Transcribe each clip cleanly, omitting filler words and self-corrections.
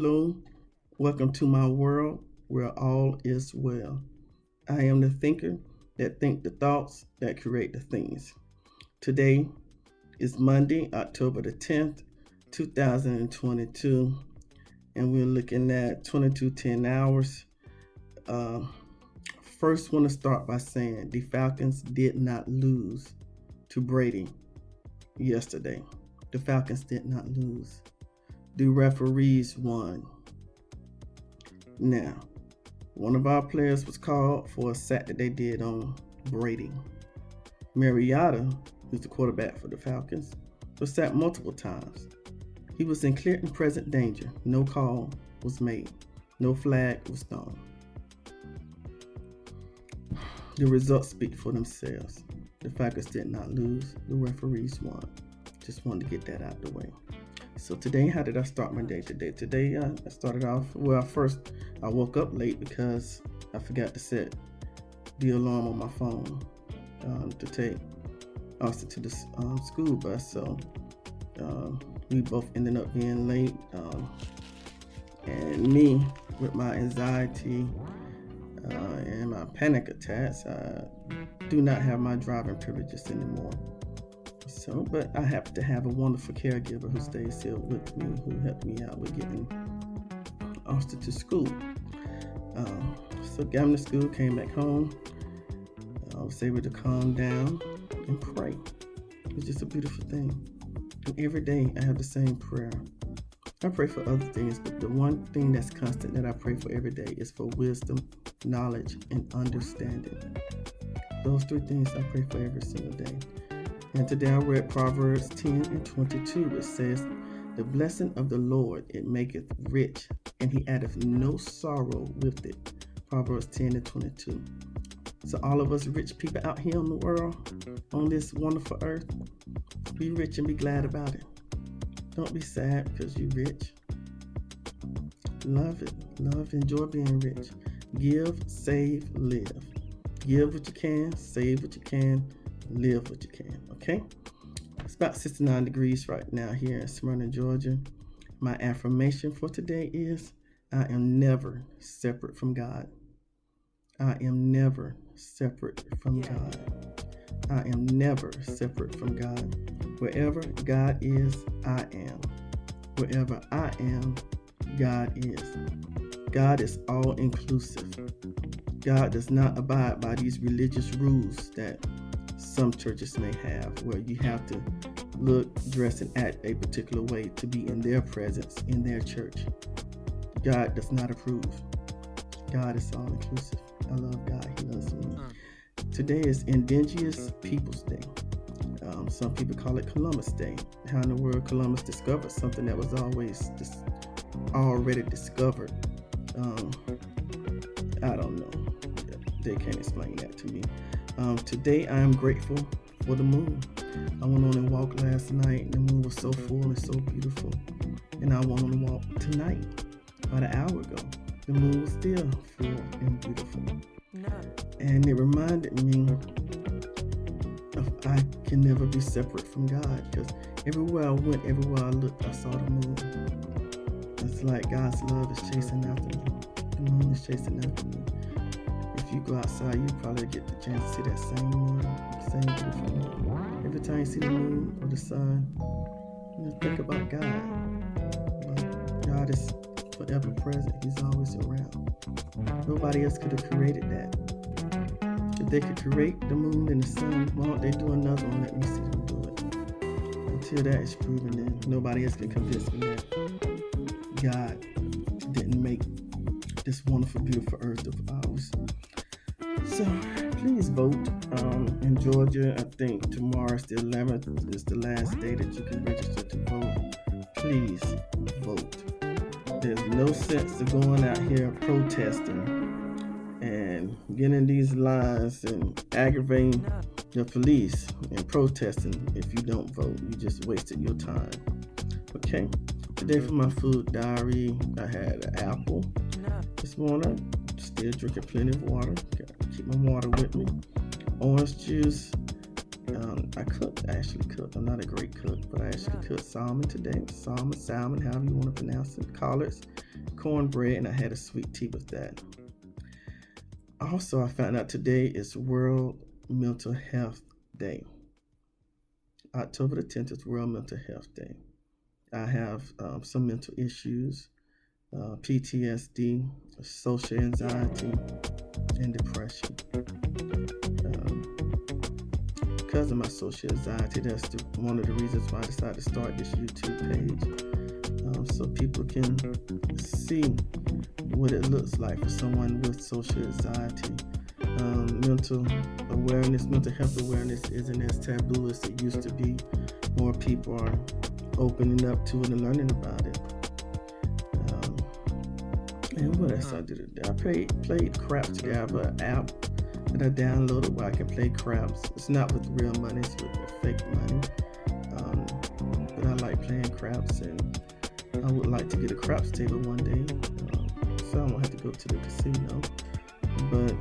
hello. Welcome to my world where all is well. I am the thinker that think the thoughts that create the things. Today is Monday, October the 10th, 2022, and we're looking at 22:10 hours. Uh, First, want to start by saying the Falcons did not lose to Brady yesterday. The Falcons did not lose. The referees won. Now, one of our players was called for a sack that they did on Brady. Mariota, who's the quarterback for the Falcons, was sacked multiple times. He was in clear and present danger. No call was made. No flag was thrown. The results speak for themselves. The Falcons did not lose. The referees won. Just wanted to get that out of the way. So today, how did I start my day today? Today, I started off, first I woke up late because I forgot to set the alarm on my phone to take Austin to the school bus. So we both ended up being late. And me, with my anxiety and my panic attacks, I do not have my driving privileges anymore. So, but I happen to have a wonderful caregiver who stays here with me, who helped me out with getting Austin to school. So got him to school, came back home. I was able to calm down and pray. It's just a beautiful thing. And every day I have the same prayer. I pray for other things, but the one thing that's constant that I pray for every day is for wisdom, knowledge, and understanding. Those three things I pray for every single day. And today I read Proverbs 10 and 22, which says, "The blessing of the Lord, it maketh rich, and he addeth no sorrow with it." Proverbs 10 and 22. So all of us rich people out here in the world, on this wonderful earth, be rich and be glad about it. Don't be sad because you're rich. Love it. Love, enjoy being rich. Give, save, live. Give what you can, save what you can, live what you can, okay? It's about 69 degrees right now here in Smyrna, Georgia. My affirmation for today is, I am never separate from God. I am never separate from God. I am never separate from God. Wherever God is, I am. Wherever I am, God is. God is all inclusive. God does not abide by these religious rules that some churches may have, where you have to look, dress, and act a particular way to be in their presence in their church. God does not approve. God is all inclusive. I love God. He loves me. Today is Indigenous Peoples Day. Some people call it Columbus Day. How in the world Columbus discovered something that was already discovered? I don't know. They can't explain that to me. Today I am grateful for the moon. I went on a walk last night and the moon was so full and so beautiful. And I went on a walk tonight, about an hour ago. The moon was still full and beautiful. And it reminded me of I can never be separate from God, because everywhere I went, everywhere I looked, I saw the moon. It's like God's love is chasing after me. The moon is chasing after me. If you go outside, you probably get the chance to see that same moon, same beautiful moon. Every time you see the moon or the sun, think about God. God is forever present. He's always around. Nobody else could have created that. If they could create the moon and the sun, why don't they do another one? Let me see them do it. Until that is proven, then nobody else can convince me that God didn't make this wonderful, beautiful earth of ours. So please vote. In Georgia, I think tomorrow is the 11th. Is the last day that you can register to vote. Please vote. There's no sense of going out here protesting and getting these lines and aggravating the police and protesting if you don't vote. You just wasted your time. Okay. Today for my food diary, I had an apple this morning. Still drinking plenty of water. Gotta keep my water with me. Orange juice, I actually cooked. I'm not a great cook, but I actually cooked salmon today. Salmon, however you want to pronounce it. Collards, cornbread, and I had a sweet tea with that. Also, I found out today is World Mental Health Day. October the 10th is World Mental Health Day. I have some mental issues, PTSD, social anxiety, and depression. Because of my social anxiety, that's one of the reasons why I decided to start this YouTube page, so people can see what it looks like for someone with social anxiety. Mental health awareness isn't as taboo as it used to be. More people are opening up to it and learning about it. And what else I did today? I played craps today. I have an app that I downloaded where I can play craps. It's not with real money, it's with fake money. But I like playing craps, and I would like to get a craps table one day, so I won't have to go to the casino. But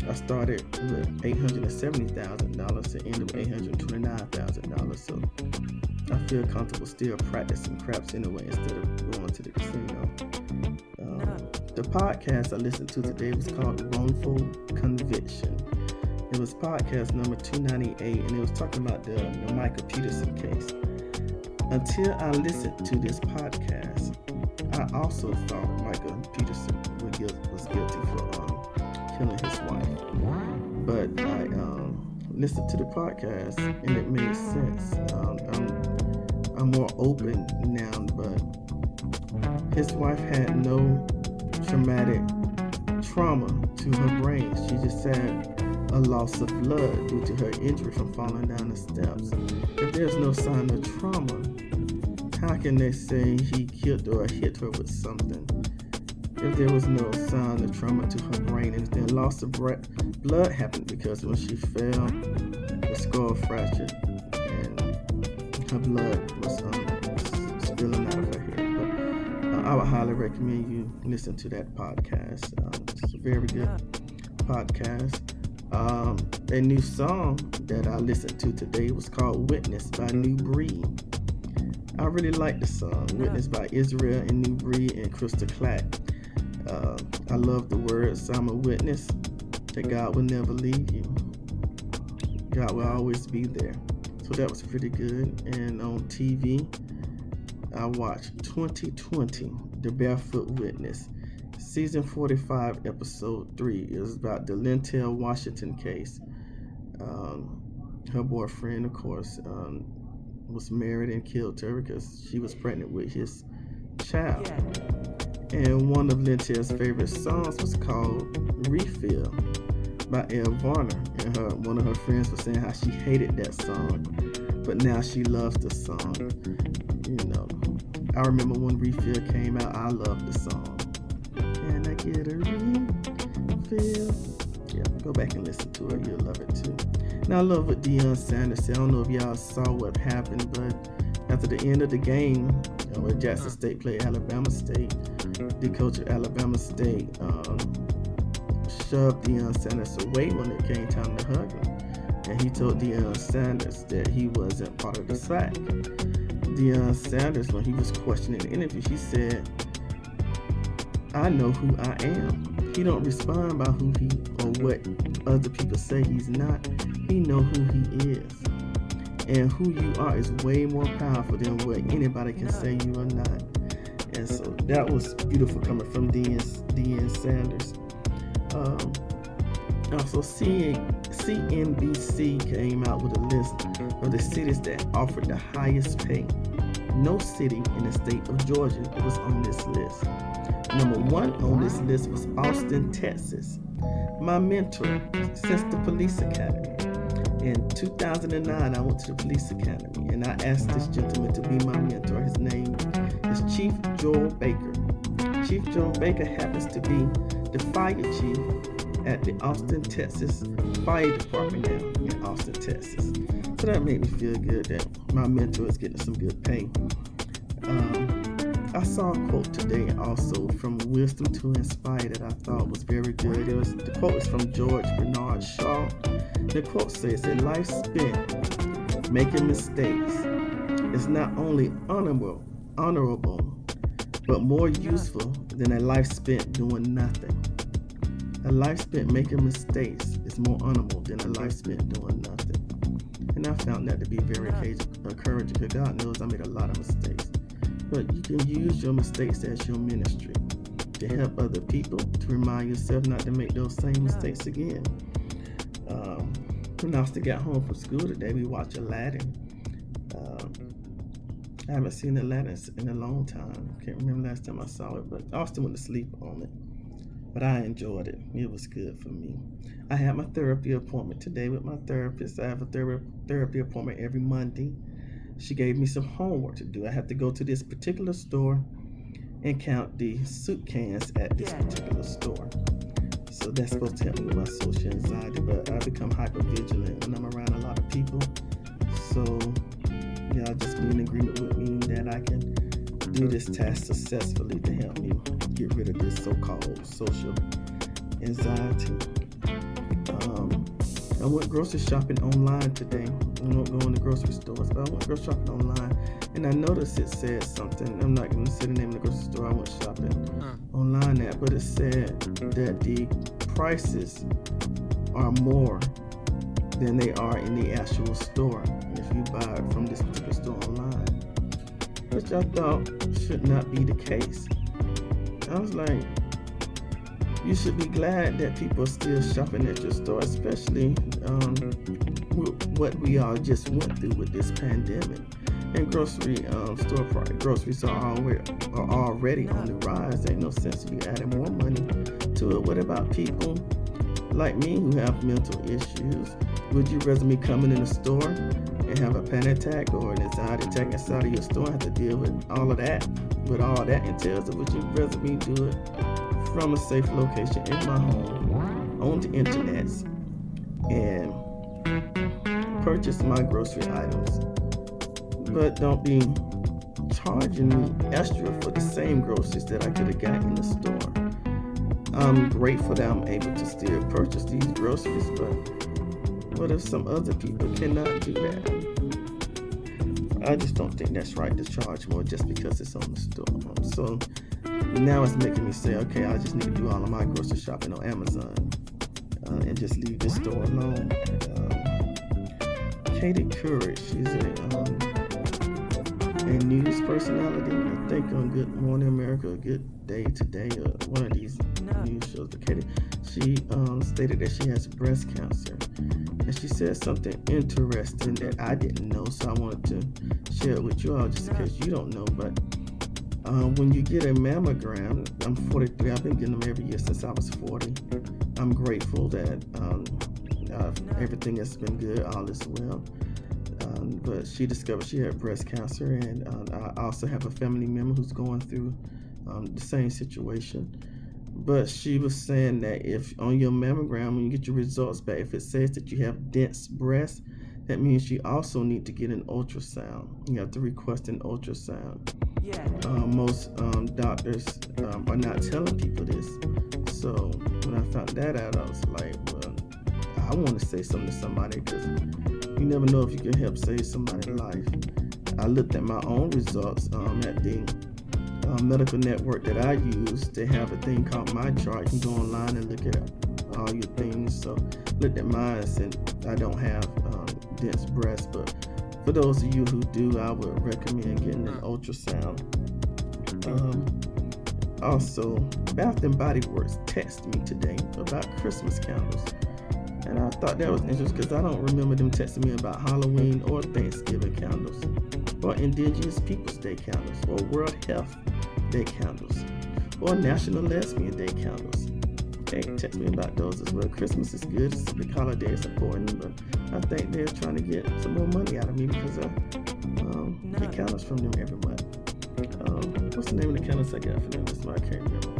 I started with $870,000 and ended with $829,000. So I feel comfortable still practicing craps anyway instead of going to the casino. The podcast I listened to today was called Wrongful Conviction. It was podcast number 298, and it was talking about the Michael Peterson case. Until I listened to this podcast, I also thought Michael Peterson was guilty for killing his wife. But I listened to the podcast, and it made sense. I'm more open now, but his wife had no traumatic trauma to her brain. She just had a loss of blood due to her injury from falling down the steps. If there's no sign of trauma, how can they say he killed or hit her with something? If there was no sign of trauma to her brain, and then loss of blood happened because when she fell, the skull fractured and her blood was spilling out of her head. I would highly recommend you listen to that podcast. It's a very good podcast. A new song that I listened to today was called Witness by New Breed. I really like the song, Witness by Israel and New Breed and Crystal Clack. I love the words, I'm a witness that God will never leave you. God will always be there. So that was pretty good. And on TV, I watched 2020, The Barefoot Witness. Season 45, Episode 3 is about the Lintel Washington case. Her boyfriend, of course, was married and killed her because she was pregnant with his child. And one of Lintel's favorite songs was called Refill by Elle Varner. And one of her friends was saying how she hated that song, but now she loves the song. You know, I remember when Refill came out, I loved the song. Can I get a refill? Yeah, go back and listen to it. You'll love it too. And I love what Deion Sanders said. I don't know if y'all saw what happened, but after the end of the game, where Jackson State played Alabama State, the coach of Alabama State shoved Deion Sanders away when it came time to hug him. And he told Deion Sanders that he wasn't part of the sack. Deion Sanders, when he was questioning the interview, he said, I know who I am. He don't respond by who he or what other people say he's not. He know who he is. And who you are is way more powerful than what anybody can say you are not. And so that was beautiful coming from Deion Sanders. Also, CNBC came out with a list of the cities that offered the highest pay. No city in the state of Georgia was on this list. Number one on this list was Austin, Texas. My mentor since the police academy. In 2009, I went to the police academy and I asked this gentleman to be my mentor. His name is Chief Joel Baker. Chief Joel Baker happens to be the fire chief at the Austin, Texas Fire Department now in Austin, Texas. So that made me feel good that my mentor is getting some good pay. I saw a quote today also from Wisdom to Inspire that I thought was very good. The quote is from George Bernard Shaw, The quote says, "A life spent making mistakes is not only honorable, but more useful than a life spent doing nothing." A life spent making mistakes is more honorable than a life spent doing nothing. And I found that to be very encouraging, because God knows I made a lot of mistakes. But you can use your mistakes as your ministry to help other people, to remind yourself not to make those same mistakes again. When Austin got home from school today, we watched Aladdin. I haven't seen Aladdin in a long time. Can't remember last time I saw it, but Austin went to sleep on it. But I enjoyed it. It was good for me. I had my therapy appointment today with my therapist. I have a therapy appointment every Monday. She gave me some homework to do. I have to go to this particular store and count the soup cans at this particular store. So that's supposed to help me with my social anxiety, but I become hypervigilant when I'm around a lot of people. So y'all just be in agreement with me that I can do this task successfully to help me get rid of this so-called social anxiety. I went grocery shopping online today. I don't go in the grocery stores, but I went grocery shopping online, and I noticed it said something. I'm not going to say the name of the grocery store I went shopping online at, but it said that the prices are more than they are in the actual store if you buy it from this particular store online, which I thought should not be the case. I was like, you should be glad that people are still shopping at your store, especially with what we all just went through with this pandemic. And groceries are already on the rise. Ain't no sense in you adding more money to it. What about people like me who have mental issues? Would you rather me coming in the store and have a panic attack or an anxiety attack inside of your store and have to deal with all of that, entails? Or would you rather me do it from a safe location in my home, on the internet, and purchase my grocery items, but don't be charging me extra for the same groceries that I could have got in the store? I'm grateful that I'm able to still purchase these groceries, but what if some other people cannot do that? I just don't think that's right to charge more just because it's on the store. So now it's making me say, okay, I just need to do all of my grocery shopping on Amazon and just leave this store alone. Katie Couric, she's a news personality, I think on Good Morning America, or Good Day Today, or one of these news shows. But Katie, she stated that she has breast cancer, and she said something interesting that I didn't know, so I wanted to share it with you all just in case you don't know. But when you get a mammogram, I'm 43, I've been getting them every year since I was 40. I'm grateful that everything has been good, all is well. But she discovered she had breast cancer, and I also have a family member who's going through the same situation. But she was saying that if on your mammogram, when you get your results back, if it says that you have dense breasts, that means you also need to get an ultrasound. You have to request an ultrasound. Most doctors are not telling people this. So when I found that out, I was like, well, I want to say something to somebody, because you never know if you can help save somebody's life. I looked at my own results at the medical network that I use. They have a thing called My Chart. You can go online and look at all your things. So looked at mine, and I don't have dense breasts, but for those of you who do, I would recommend getting an ultrasound. Also, Bath and Body Works texted me today about Christmas candles. And I thought that was interesting, because I don't remember them texting me about Halloween or Thanksgiving candles, or Indigenous Peoples Day candles, or World Health Day candles, or National Lesbian Day candles. They text me about those as well. Christmas is good, it's a big holiday, it's important, but I think they're trying to get some more money out of me because I get candles from them every month. What's the name of the candles I got for them? That's why I can't remember.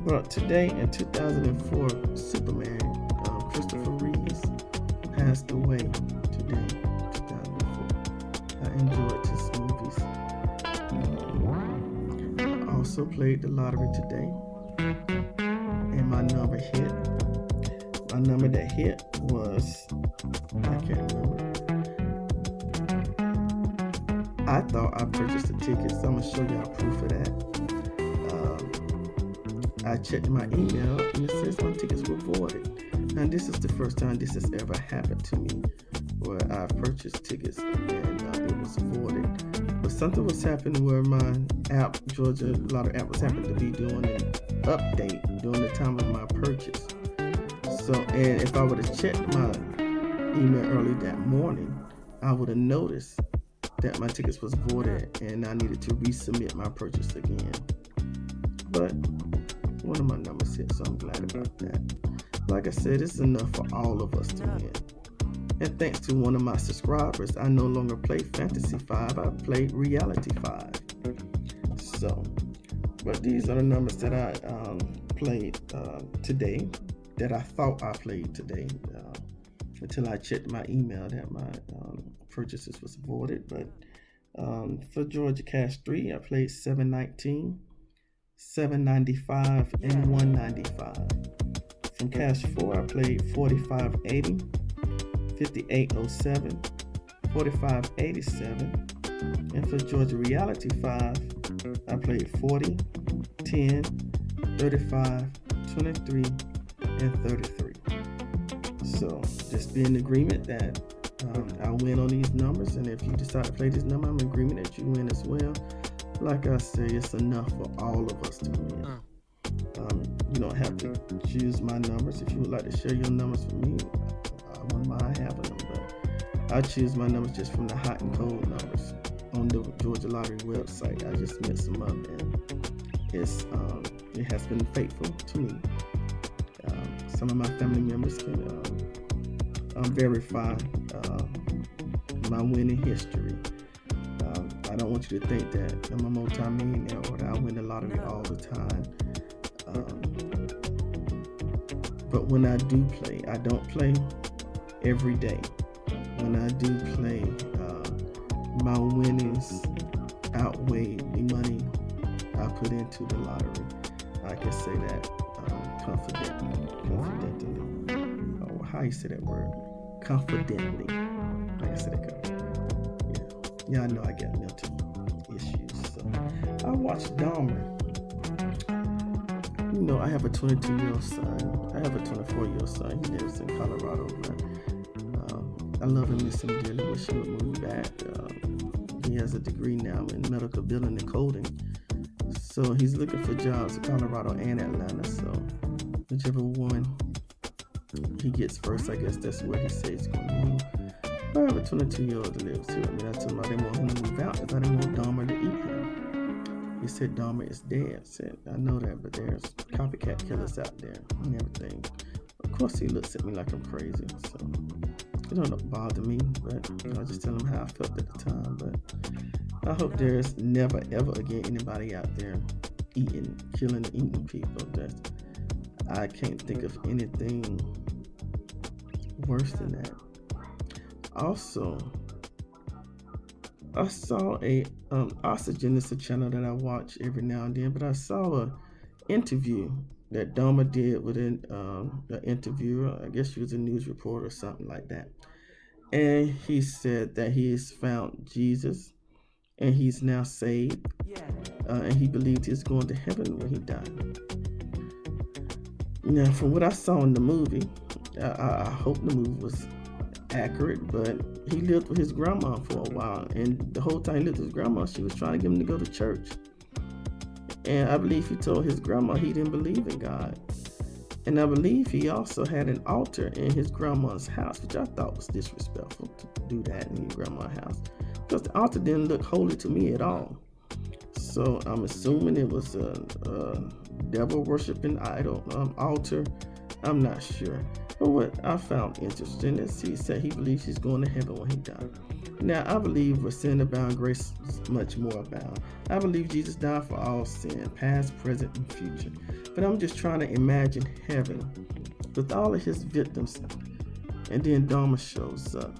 But today in 2004, Superman, Christopher Reeves, passed away today, 2004. I enjoyed his movies. I also played the lottery today, and my number hit. My a number that hit was, I can't remember. I thought I purchased the tickets, so I'm going to show y'all proof of that. I checked my email and it says my tickets were voided. Now this is the first time this has ever happened to me, where I've purchased tickets and it was voided. But something was happening where my app, Georgia Lottery app, was happening to be doing an update during the time of my purchase. So, and if I would have checked my email early that morning, I would have noticed that my tickets was voided and I needed to resubmit my purchase again. But one of my numbers hit, so I'm glad about that. Like I said, it's enough for all of us to win. And thanks to one of my subscribers, I no longer play Fantasy 5, I play Reality 5. So, but these are the numbers that I played today, that I thought I played today, until I checked my email that my purchases was voided. But for Georgia Cash 3, I played 719, 795, and 195. From Cash 4, I played 4580, 5807, 4587. And for Georgia Reality 5, I played 40, 10, 35, 23, and 33. So just be in agreement that I win on these numbers, and if you decide to play this number, I'm in agreement that you win as well. Like I say, it's enough for all of us to win. You don't have to choose my numbers. If you would like to share your numbers with me, I wouldn't mind having them, but I choose my numbers just from the hot and cold numbers on the Georgia Lottery website. I just mixed them up, and it has been faithful to me. Some of my family members can verify my winning history. I don't want you to think that I'm a multi-millionaire or that I win the lottery all the time. But when I do play, I don't play every day. When I do play, my winnings outweigh the money I put into the lottery. I can say that confidently. Oh, how you say that word? Confidently. Like I said it confidently. Yeah, I know I got mental issues. So I watched Doma. You know, I have a 22-year-old son. I have a 24-year-old son. He lives in Colorado. But, I love him, miss him dearly. Wish he would move back. He has a degree now in medical billing and coding. So he's looking for jobs in Colorado and Atlanta. So whichever one he gets first, I guess that's where he says he's going to move. But I have a 22-year-old that lives here. I mean, I told him I didn't want him to move out because I didn't want Doma to eat him. He said Doma is dead. I said, I know that, but there's copycat killers out there and everything. Of course, he looks at me like I'm crazy. So it don't bother me, but I just tell him how I felt at the time. But I hope there's never, ever again anybody out there killing, eating people. I can't think of anything worse than that. Also, I saw Oxygen is a channel that I watch every now and then, but I saw an interview that Doma did with an interviewer. I guess she was a news reporter or something like that. And he said that he has found Jesus and he's now saved. And he believed he was going to heaven when he died. Now, from what I saw in the movie, I hope the movie was accurate, but he lived with his grandma for a while, and the whole time he lived with his grandma, she was trying to get him to go to church. And I believe he told his grandma he didn't believe in God. And I believe he also had an altar in his grandma's house, which I thought was disrespectful to do that in your grandma's house, because the altar didn't look holy to me at all. So I'm assuming it was a devil worshiping idol altar. I'm not sure. But what I found interesting is he said he believes he's going to heaven when he died. Now, I believe where sin abound, grace is much more abound. I believe Jesus died for all sin, past, present, and future. But I'm just trying to imagine heaven with all of his victims. And then Doma shows up.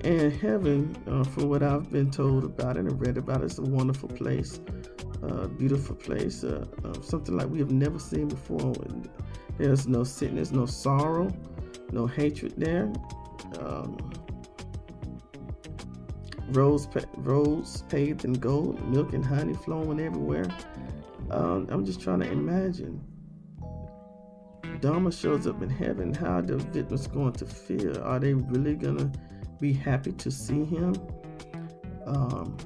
And heaven, from what I've been told about it and read about it, it's a wonderful place. Beautiful place. Something like we have never seen before. There's no sickness, no sorrow, no hatred there. Um, roads paved in gold, milk and honey flowing everywhere. I'm just trying to imagine. Doma shows up in heaven. How are the victims going to feel? Are they really gonna be happy to see him? Um,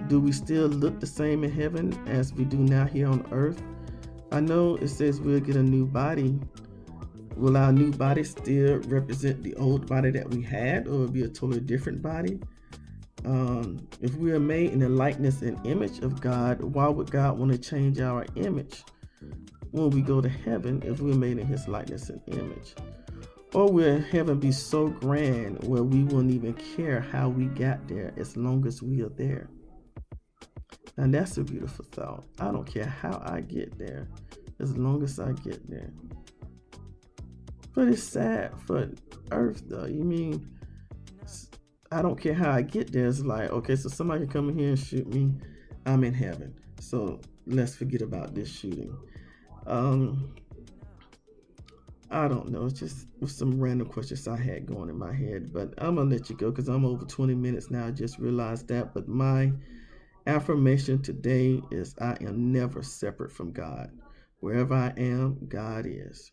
do we still look the same in heaven as we do now here on earth? I know it says we'll get a new body. Will our new body still represent the old body that we had, or will it be a totally different body? If we are made in the likeness and image of God, why would God want to change our image when we go to heaven if we're made in his likeness and image? Or will heaven be so grand where we won't even care how we got there as long as we are there? And that's a beautiful thought. I don't care how I get there as long as I get there. But it's sad for earth though. You mean I don't care how I get there. It's like, okay, so somebody can come in here and shoot me. I'm in heaven. So let's forget about this shooting. I don't know. It's just some random questions I had going in my head. But I'm going to let you go because I'm over 20 minutes now. I just realized that. But my affirmation today is I am never separate from God. Wherever I am, God is.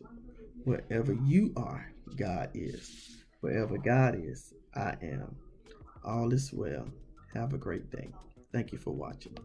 Wherever you are, God is. Wherever God is, I am. All is well. Have a great day. Thank you for watching.